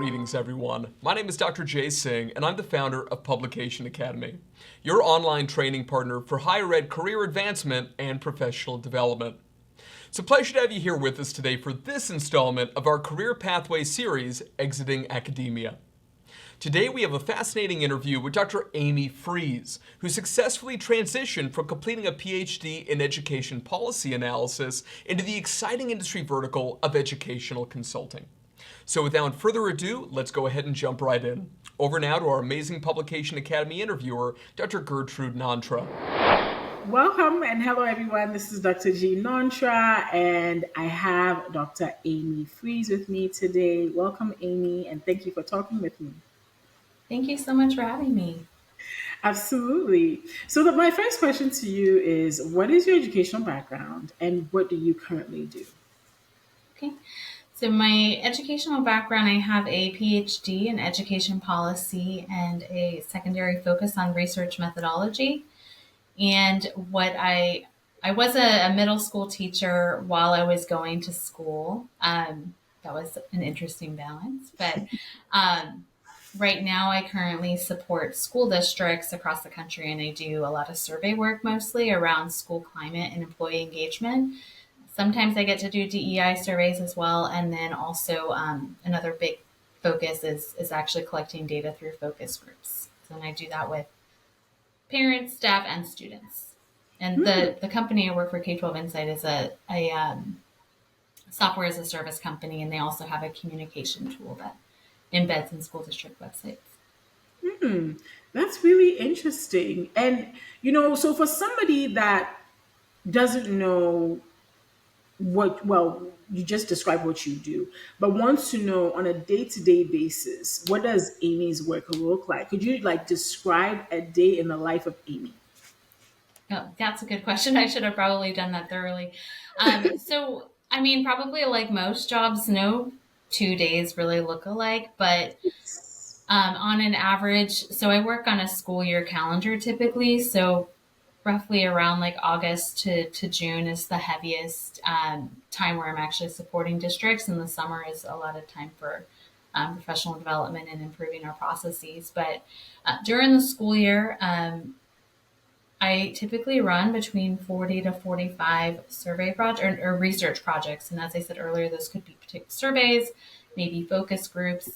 Greetings, everyone. My name is Dr. Jay Singh, and I'm the founder of Publication Academy, your online training partner for higher ed career advancement and professional development. It's a pleasure to have you here with us today for this installment of our Career Pathway series, Exiting Academia. Today we have a fascinating interview with Dr. Amy Freeze, who successfully transitioned from completing a PhD in education policy analysis into the exciting industry vertical of educational consulting. So without further ado, let's go ahead and jump right in. Over now to our amazing Publication Academy interviewer, Dr. Gertrude Nantra. Welcome and hello everyone. This is Dr. G. Nantra and I have Dr. Amy Freeze with me today. Welcome Amy and thank you for talking with me. Thank you so much for having me. Absolutely. So my first question to you is, what is your educational background and what do you currently do? Okay. So my educational background, I have a PhD in education policy and a secondary focus on research methodology. And I was a middle school teacher while I was going to school. That was an interesting balance. But right now I currently support school districts across the country, and I do a lot of survey work mostly around school climate and employee engagement. Sometimes I get to do DEI surveys as well. And then also another big focus is actually collecting data through focus groups. So I do that with parents, staff, and students. And the company I work for, K-12 Insight, is a software as a service company, and they also have a communication tool that embeds in school district websites. That's really interesting. And, so for somebody that doesn't know you just described what you do, but wants to know on a day-to-day basis, what does Amy's work look like? Could you describe a day in the life of Amy? Oh, that's a good question. I should have probably done that thoroughly. So, probably like most jobs, no 2 days really look alike, but on an average, so I work on a school year calendar typically. So roughly around like August to June is the heaviest time where I'm actually supporting districts, and the summer is a lot of time for professional development and improving our processes. But during the school year, I typically run between 40 to 45 survey projects or research projects. And as I said earlier, those could be particular surveys, maybe focus groups.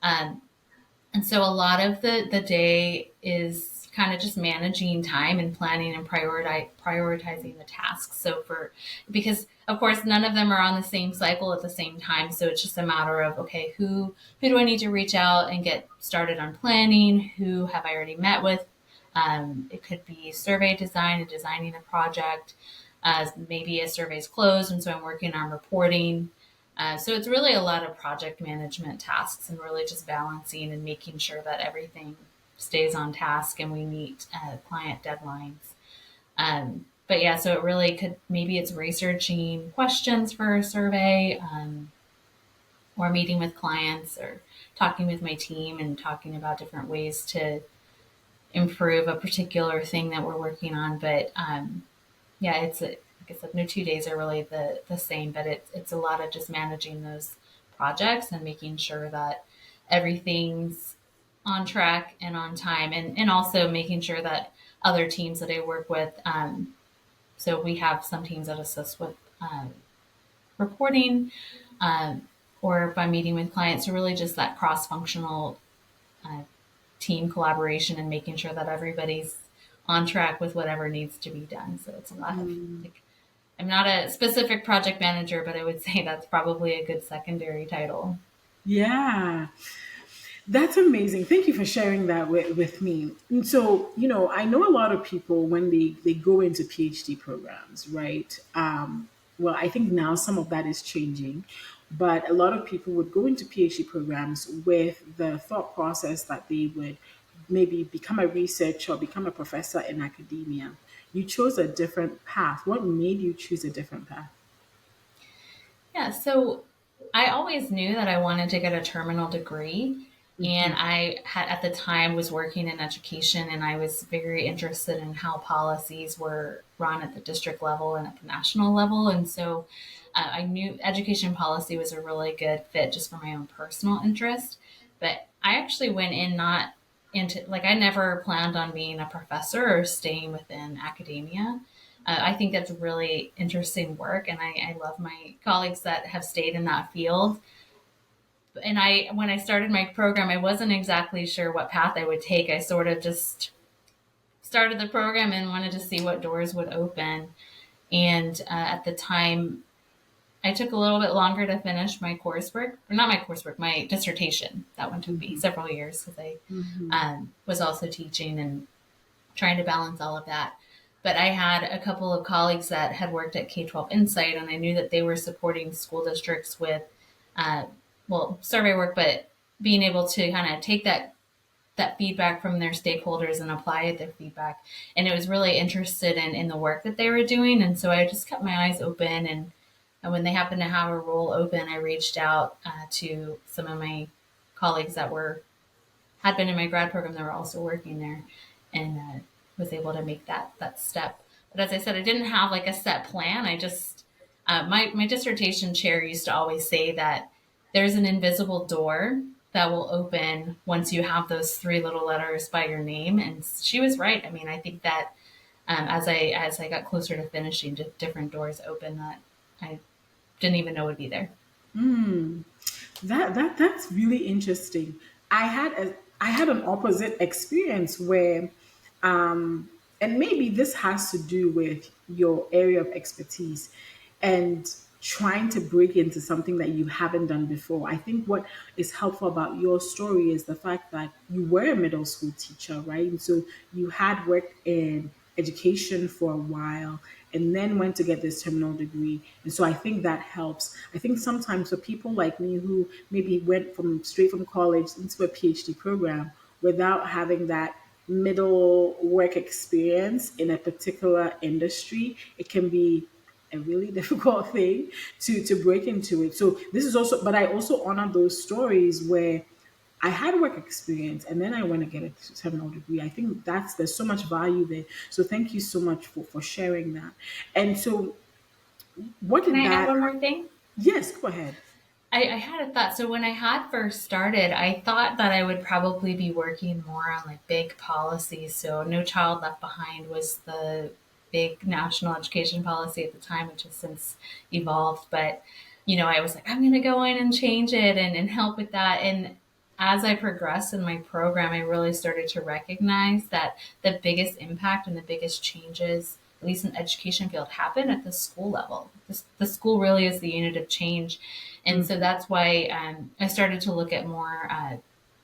And so a lot of the day is kind of just managing time and planning and prioritizing the tasks. So because of course none of them are on the same cycle at the same time. So it's just a matter of, okay, who do I need to reach out and get started on planning? Who have I already met with? It could be survey design and designing a project. Maybe a survey's closed, and so I'm working on reporting. So it's really a lot of project management tasks and really just balancing and making sure that everything stays on task and we meet client deadlines. But yeah, so it really maybe it's researching questions for a survey, or meeting with clients or talking with my team and talking about different ways to improve a particular thing that we're working on. But yeah, like I said, no 2 days are really the same, but it's a lot of just managing those projects and making sure that everything's on track and on time, and also making sure that other teams that I work with, so we have some teams that assist with reporting, or by meeting with clients, so really just that cross-functional team collaboration and making sure that everybody's on track with whatever needs to be done. So it's a lot of I'm not a specific project manager, but I would say that's probably a good secondary title. Yeah. That's amazing. Thank you for sharing that with me. And so, I know a lot of people when they go into PhD programs, right? I think now some of that is changing, but a lot of people would go into PhD programs with the thought process that they would maybe become a researcher or become a professor in academia. You chose a different path. What made you choose a different path? Yeah, so I always knew that I wanted to get a terminal degree. And I had at the time was working in education, and I was very interested in how policies were run at the district level and at the national level. And so I knew education policy was a really good fit just for my own personal interest. But I actually went in not into, like, I never planned on being a professor or staying within academia. I think that's really interesting work, and I love my colleagues that have stayed in that field. And when I started my program, I wasn't exactly sure what path I would take. I sort of just started the program and wanted to see what doors would open. And at the time, I took a little bit longer to finish my coursework, or not my coursework, my dissertation. That one took me several years because I was also teaching and trying to balance all of that. But I had a couple of colleagues that had worked at K-12 Insight, and I knew that they were supporting school districts with, survey work, but being able to kind of take that feedback from their stakeholders and apply it their feedback. And it was really interested in the work that they were doing. And so I just kept my eyes open. And when they happened to have a role open, I reached out to some of my colleagues that had been in my grad program that were also working there, and was able to make that step. But as I said, I didn't have like a set plan. I just my dissertation chair used to always say that there's an invisible door that will open once you have those three little letters by your name. And she was right. I mean, I think that as I got closer to finishing, different doors open that I didn't even know would be there. That's really interesting. I had an opposite experience where, and maybe this has to do with your area of expertise and trying to break into something that you haven't done before. I think what is helpful about your story is the fact that you were a middle school teacher, right? And so you had worked in education for a while and then went to get this terminal degree. And so I think that helps. I think sometimes for people like me who maybe went straight from college into a PhD program without having that middle work experience in a particular industry, it can be a really difficult thing to break into it. So this is also, but I also honor those stories where I had work experience and then I want to get a terminal degree. I think there's so much value there. So thank you so much for sharing that. And so what did Can I that? add one more thing? Yes, go ahead. I had a thought. So when I had first started, I thought that I would probably be working more on like big policies. So No Child Left Behind was the big national education policy at the time, which has since evolved. But, I was like, I'm going to go in and change it and help with that. And as I progressed in my program, I really started to recognize that the biggest impact and the biggest changes, at least in the education field, happen at the school level. The school really is the unit of change. And so that's why I started to look at more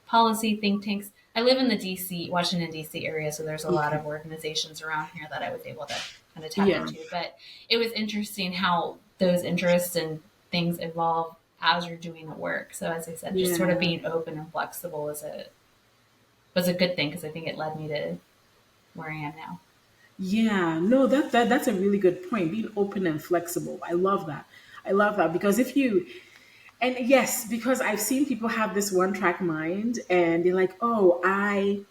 policy think tanks. I live in the Washington, D.C. area, so there's a lot of organizations around here that I was able to kind of tap into. But it was interesting how those interests and things evolve as you're doing the work. So as I said, just sort of being open and flexible was a good thing, because I think it led me to where I am now. Yeah, no, that's a really good point. Being open and flexible. I love that. I love that because and yes, because I've seen people have this one track mind and they're like, oh, I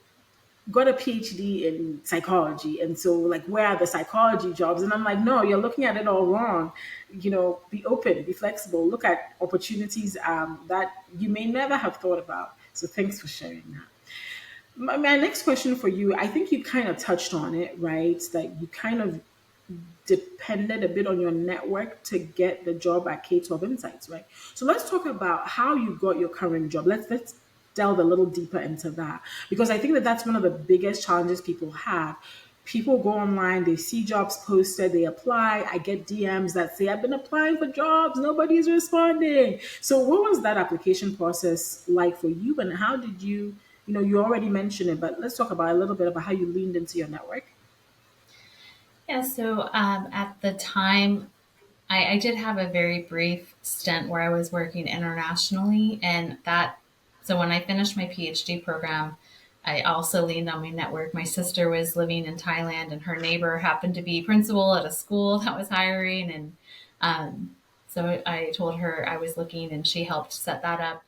got a PhD in psychology. And so like, where are the psychology jobs? And I'm like, no, you're looking at it all wrong. Be open, be flexible, look at opportunities that you may never have thought about. So thanks for sharing that. My next question for you, I think you kind of touched on it, right? That you kind of depended a bit on your network to get the job at K-12 Insights, right? So let's talk about how you got your current job. Let's delve a little deeper into that, because I think that that's one of the biggest challenges people have. People go online, they see jobs posted, they apply. I get DMs that say, I've been applying for jobs, nobody's responding. So what was that application process like for you, and how did you already mentioned it, but let's talk about a little bit about how you leaned into your network. Yeah, so at the time, I did have a very brief stint where I was working internationally, so when I finished my PhD program, I also leaned on my network. My sister was living in Thailand, and her neighbor happened to be principal at a school that was hiring, and so I told her I was looking, and she helped set that up.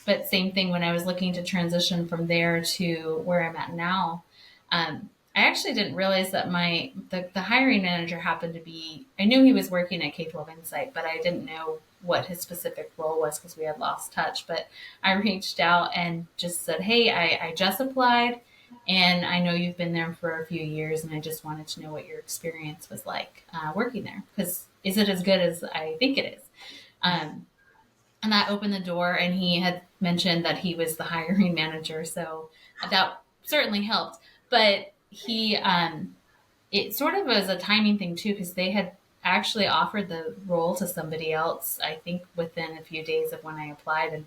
But same thing when I was looking to transition from there to where I'm at now. I actually didn't realize that the hiring manager happened to be, I knew he was working at K-12 Insight, but I didn't know what his specific role was because we had lost touch. But I reached out and just said, hey, I just applied and I know you've been there for a few years and I just wanted to know what your experience was like working there, because is it as good as I think it is? And that opened the door, and he had mentioned that he was the hiring manager. So that certainly helped. But it sort of was a timing thing too, because they had actually offered the role to somebody else, I think within a few days of when I applied. And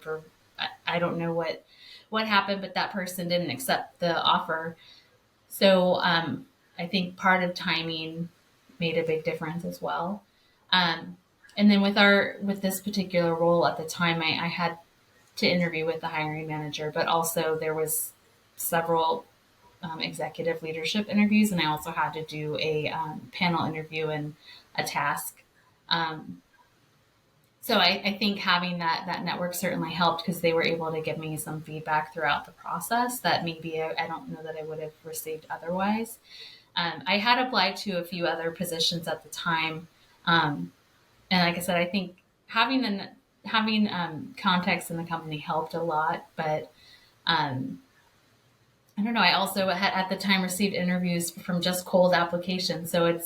I don't know what happened, but that person didn't accept the offer. So I think part of timing made a big difference as well. And then with this particular role at the time, I had to interview with the hiring manager, but also there was several executive leadership interviews, and I also had to do a panel interview and a task. So I think having that network certainly helped, because they were able to give me some feedback throughout the process that maybe I don't know that I would have received otherwise. I had applied to a few other positions at the time. And like I said, I think having context in the company helped a lot. But I don't know. I also had at the time received interviews from just cold applications. So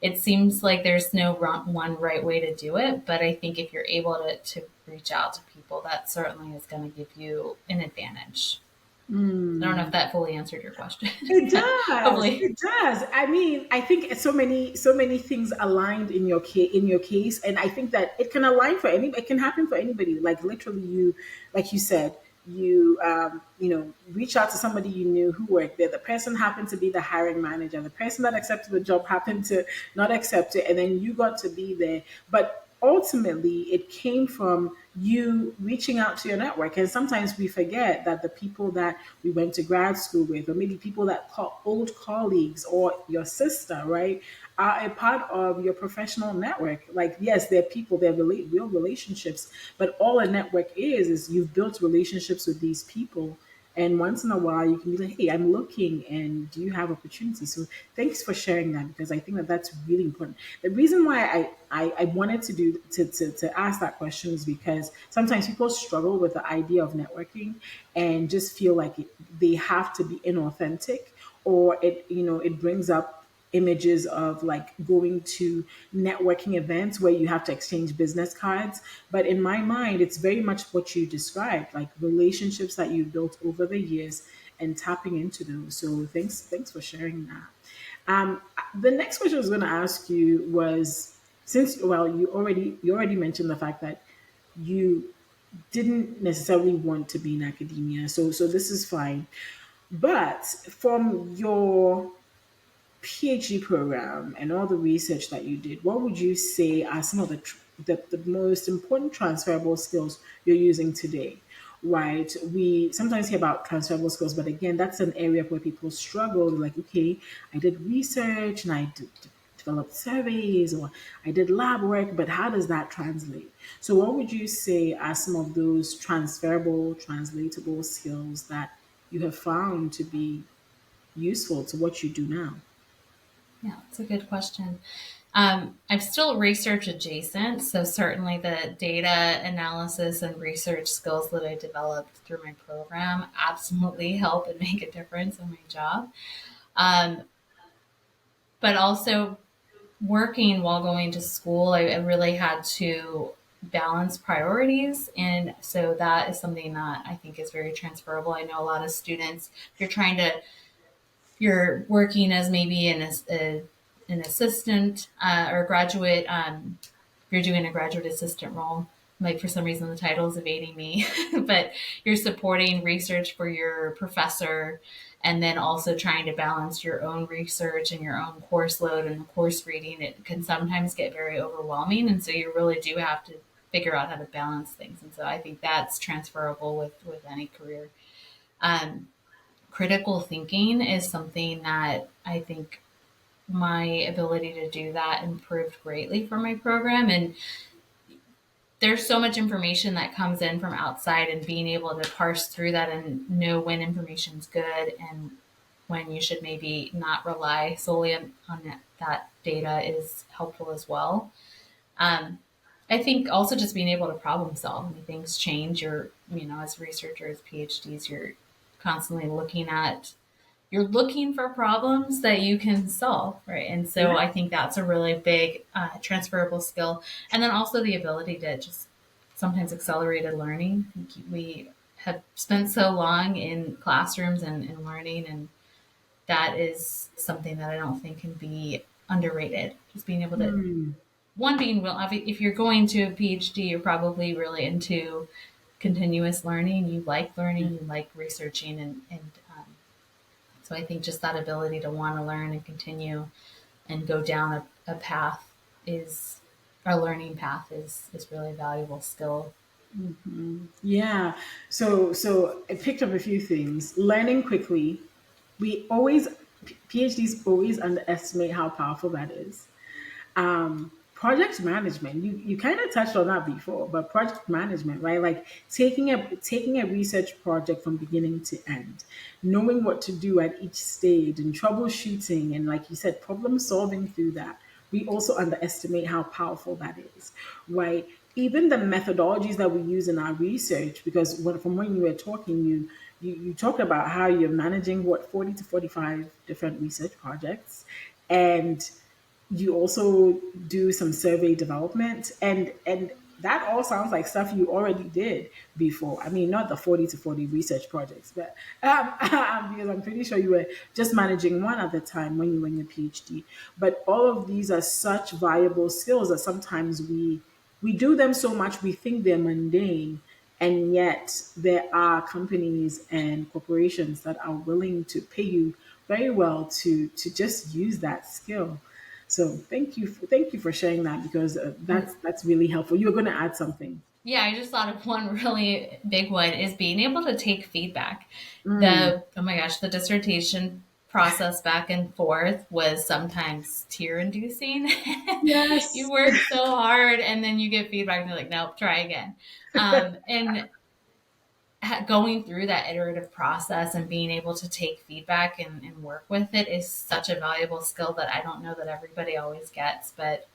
it seems like there's no one right way to do it. But I think if you're able to reach out to people, that certainly is going to give you an advantage. I don't know if that fully answered your question. It does. Hopefully. It does. I mean, I think so many things aligned in your case, and I think that it can align for any. It can happen for anybody. Like literally, like you said, reach out to somebody you knew who worked there. The person happened to be the hiring manager. The person that accepted the job happened to not accept it, and then you got to be there. But ultimately, it came from you reaching out to your network. And sometimes we forget that the people that we went to grad school with, or maybe people that call old colleagues or your sister, right, are a part of your professional network. Like, yes, they're people, they're real relationships, but all a network is you've built relationships with these people. And once in a while, you can be like, hey, I'm looking, and do you have opportunities? So thanks for sharing that, because I think that that's really important. The reason why I wanted to ask that question is because sometimes people struggle with the idea of networking and just feel like they have to be inauthentic, or it brings up images of like going to networking events where you have to exchange business cards. But in my mind, it's very much what you described, like relationships that you built over the years and tapping into those. So thanks for sharing that. The next question I was going to ask you was, you already mentioned the fact that you didn't necessarily want to be in academia. So this is fine. But from your PhD program and all the research that you did, what would you say are some of the most important transferable skills you're using today? Right? We sometimes hear about transferable skills, but again, that's an area where people struggle. Like, okay, I did research and developed surveys, or I did lab work, but how does that translate? So, what would you say are some of those translatable skills that you have found to be useful to what you do now? Yeah, that's a good question. I'm still research adjacent, so certainly the data analysis and research skills that I developed through my program absolutely help and make a difference in my job. Um, but also working while going to school, I really had to balance priorities. And so that is something that I think is very transferable. I know a lot of students, you're working as maybe an assistant or a graduate. If you're doing a graduate assistant role, like for some reason the title is evading me, but you're supporting research for your professor, and then also trying to balance your own research and your own course load and the course reading. It can sometimes get very overwhelming, and so you really do have to figure out how to balance things. And so I think that's transferable with any career. Critical thinking is something that I think my ability to do that improved greatly for my program. And there's so much information that comes in from outside, and being able to parse through that and know when information's good and when you should maybe not rely solely on that data is helpful as well. Um, I think also just being able to problem solve. I mean, things change. As researchers, PhDs, you're looking for problems that you can solve, right? And so Yeah. I think that's a really big transferable skill. And then also the ability to just sometimes accelerated learning. We have spent so long in classrooms and learning, and that is something that I don't think can be underrated. Just being able to, one, being will, if you're going to a PhD, you're probably really into continuous learning. You like learning, you like researching, and so I think just that ability to want to learn and continue and go down a path is a learning path is really a valuable skill. Yeah. So I picked up a few things. Learning quickly. We always PhDs always underestimate how powerful that is. Project management. You kind of touched on that before, but project management, right? Like taking a research project from beginning to end, knowing what to do at each stage, and troubleshooting, and like you said, problem solving through that. We also underestimate how powerful that is, right? Even the methodologies that we use in our research, because from when you were talking, you talked about how you're managing 40 to 45 different research projects, and you also do some survey development, and that all sounds like stuff you already did before. I mean, not the 40 to 40 research projects, but because I'm pretty sure you were just managing one at the time when you were in your PhD. But all of these are such valuable skills that sometimes we do them so much we think they're mundane, and yet there are companies and corporations that are willing to pay you very well to just use that skill. So thank you for sharing that, because that's really helpful. You're going to add something. Yeah, I just thought of one really big one is being able to take feedback. Oh my gosh, the dissertation process back and forth was sometimes tear inducing. You Yes. work so hard and then you get feedback and they're like, nope, try again. And going through that iterative process and being able to take feedback and work with it is such a valuable skill that I don't know that everybody always gets, but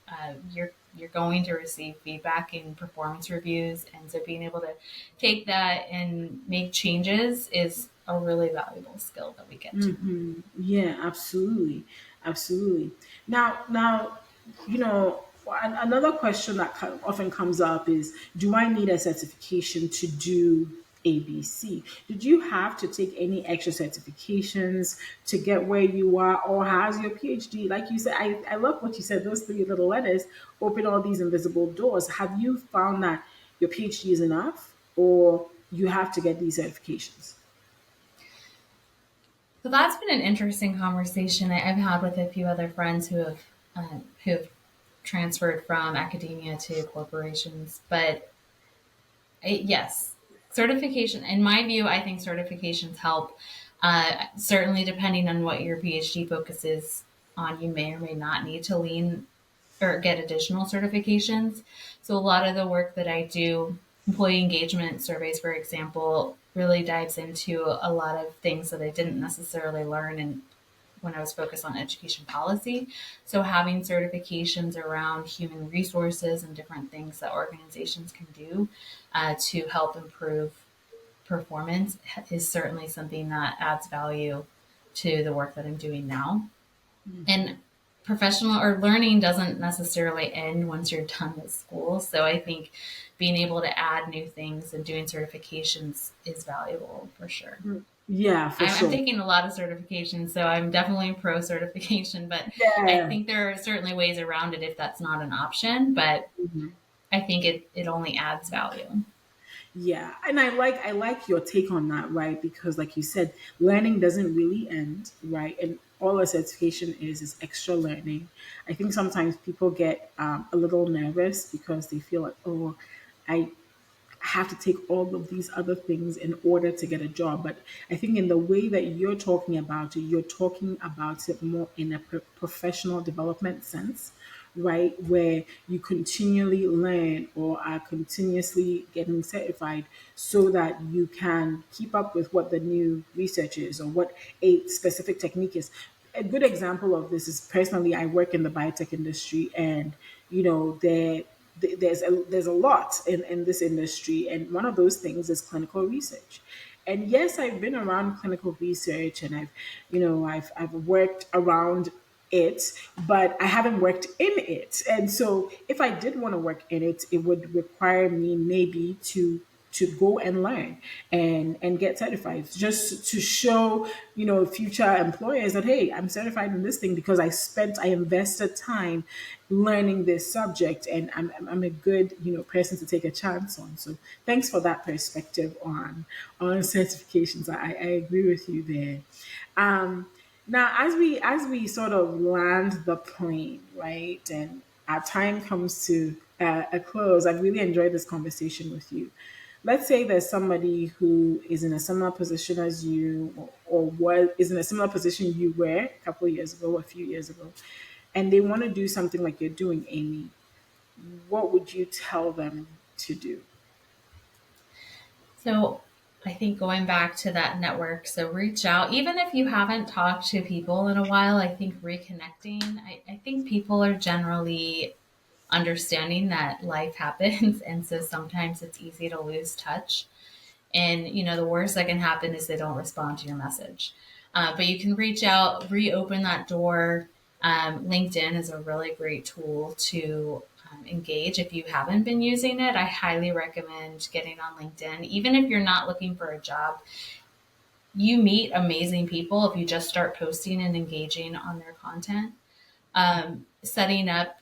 you're going to receive feedback in performance reviews, and so being able to take that and make changes is a really valuable skill that we get to. Yeah, absolutely. Absolutely. Now, another question that often comes up is, do I need a certification to do ABC? Did you have to take any extra certifications to get where you are, or has your PhD, like you said, I love what you said, those three little letters open all these invisible doors. Have you found that your PhD is enough, or you have to get these certifications? So that's been an interesting conversation I've had with a few other friends who have transferred from academia to corporations. But yes, certification. In my view, I think certifications help. Certainly, depending on what your PhD focuses on, you may or may not need to lean or get additional certifications. So a lot of the work that I do, employee engagement surveys, for example, really dives into a lot of things that I didn't necessarily learn when I was focused on education policy. So having certifications around human resources and different things that organizations can do to help improve performance is certainly something that adds value to the work that I'm doing now. And professional or learning doesn't necessarily end once you're done with school. So I think being able to add new things and doing certifications is valuable for sure. Yeah, for I'm sure. taking a lot of certifications, so I'm definitely pro certification, but I Yeah. think there are certainly ways around it if that's not an option, but I think it only adds value. Yeah, and I like your take on that, right? Because like you said, learning doesn't really end, right? And all a certification is extra learning. I think sometimes people get a little nervous because they feel like, oh, I have to take all of these other things in order to get a job. But I think in the way that you're talking about it, you're talking about it more in a professional development sense, right? Where you continually learn or are continuously getting certified so that you can keep up with what the new research is or what a specific technique is. A good example of this is personally, I work in the biotech industry, and there's a lot in this industry, and one of those things is clinical research. And yes, I've been around clinical research, and I've worked around it, but I haven't worked in it. And so if I did want to work in it, it would require me maybe to go and learn and get certified, just to show future employers that, hey, I'm certified in this thing because I invested time learning this subject, and I'm a good person to take a chance on. So thanks for that perspective on certifications. I agree with you there. Now, as we sort of land the plane, right, and our time comes to a close, I've really enjoyed this conversation with you. Let's say there's somebody who is in a similar position as you, is in a similar position you were a couple of years ago, a few years ago, and they want to do something like you're doing, Amy. What would you tell them to do? So I think going back to that network, so reach out, even if you haven't talked to people in a while. I think reconnecting, I think people are generally understanding that life happens. And so sometimes it's easy to lose touch. And, the worst that can happen is they don't respond to your message. But you can reach out, reopen that door. LinkedIn is a really great tool to engage. If you haven't been using it, I highly recommend getting on LinkedIn. Even if you're not looking for a job, you meet amazing people if you just start posting and engaging on their content. Setting up,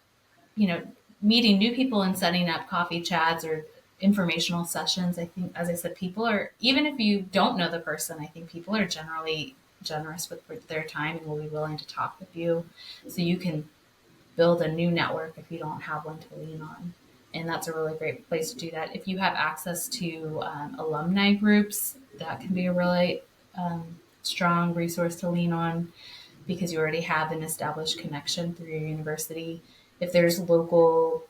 meeting new people and setting up coffee chats or informational sessions. I think, as I said, people are, even if you don't know the person, I think people are generally generous with their time and will be willing to talk with you. So you can build a new network if you don't have one to lean on. And that's a really great place to do that. If you have access to alumni groups, that can be a really strong resource to lean on because you already have an established connection through your university. If there's local,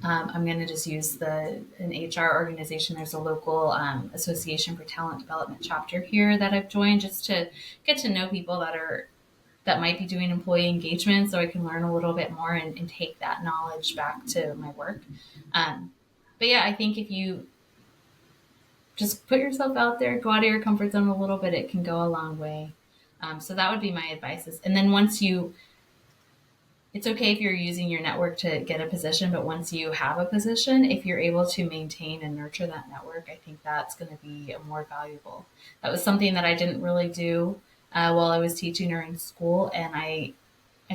I'm going to just use an HR organization. There's a local Association for Talent Development chapter here that I've joined just to get to know people that might be doing employee engagement, so I can learn a little bit more and take that knowledge back to my work. But yeah, I think if you just put yourself out there, go out of your comfort zone a little bit, it can go a long way. So that would be my advice. And then it's okay if you're using your network to get a position, but once you have a position, if you're able to maintain and nurture that network, I think that's going to be more valuable. That was something that I didn't really do while I was teaching or in school, and I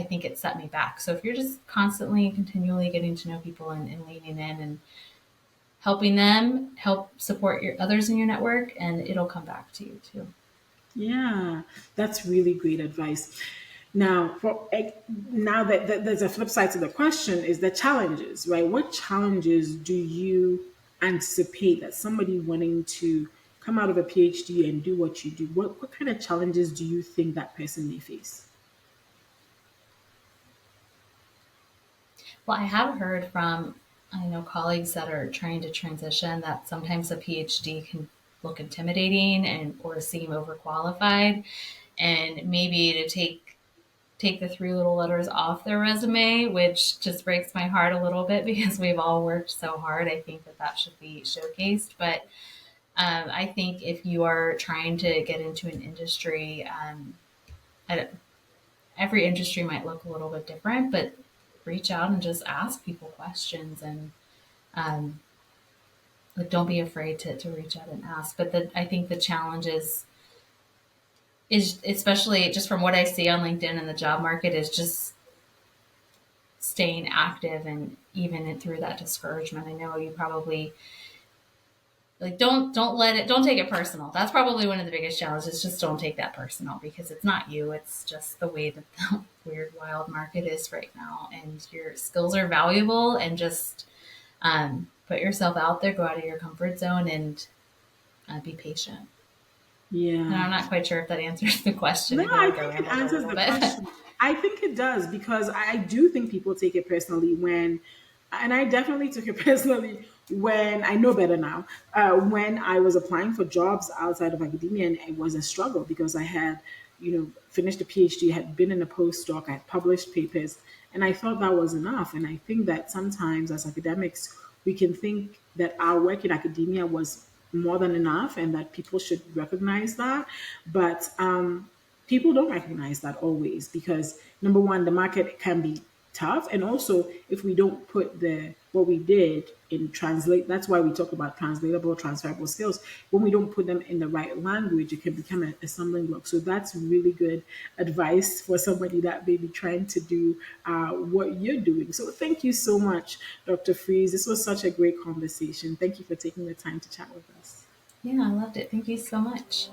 think it set me back. So if you're just constantly and continually getting to know people and leaning in and helping them, help support your others in your network, and it'll come back to you too. Yeah, that's really great advice. Now, now that there's a flip side to the question, is the challenges, right? What challenges do you anticipate that somebody wanting to come out of a PhD and do what you do, what kind of challenges do you think that person may face? Well, I have heard from, I know, colleagues that are trying to transition that sometimes a PhD can look intimidating or seem overqualified, and maybe to take the three little letters off their resume, which just breaks my heart a little bit because we've all worked so hard. I think that should be showcased. But I think if you are trying to get into an industry, every industry might look a little bit different, but reach out and just ask people questions and don't be afraid to reach out and ask. But I think the challenge is especially just from what I see on LinkedIn and the job market is just staying active, and even through that discouragement. I know you probably don't take it personal. That's probably one of the biggest challenges. Just don't take that personal because it's not you. It's just the way that the weird, wild market is right now, and your skills are valuable, and just put yourself out there, go out of your comfort zone, and be patient. Yeah. And I'm not quite sure if that answers the question. No, I think it answers the question. I think it does because I do think people take it personally when, and I definitely took it personally when I know better now. When I was applying for jobs outside of academia, and it was a struggle because I had, finished a PhD, had been in a postdoc, I had published papers, and I thought that was enough. And I think that sometimes as academics, we can think that our work in academia was more than enough, and that people should recognize that. But people don't recognize that always because number one, the market can be tough, and also if we don't put the what we did in translate, that's why we talk about translatable, transferable skills. When we don't put them in the right language, it can become a stumbling block. So that's really good advice for somebody that may be trying to do what you're doing. So thank you so much, Dr. Freeze. This was such a great conversation. Thank you for taking the time to chat with us. Yeah, I loved it. Thank you so much.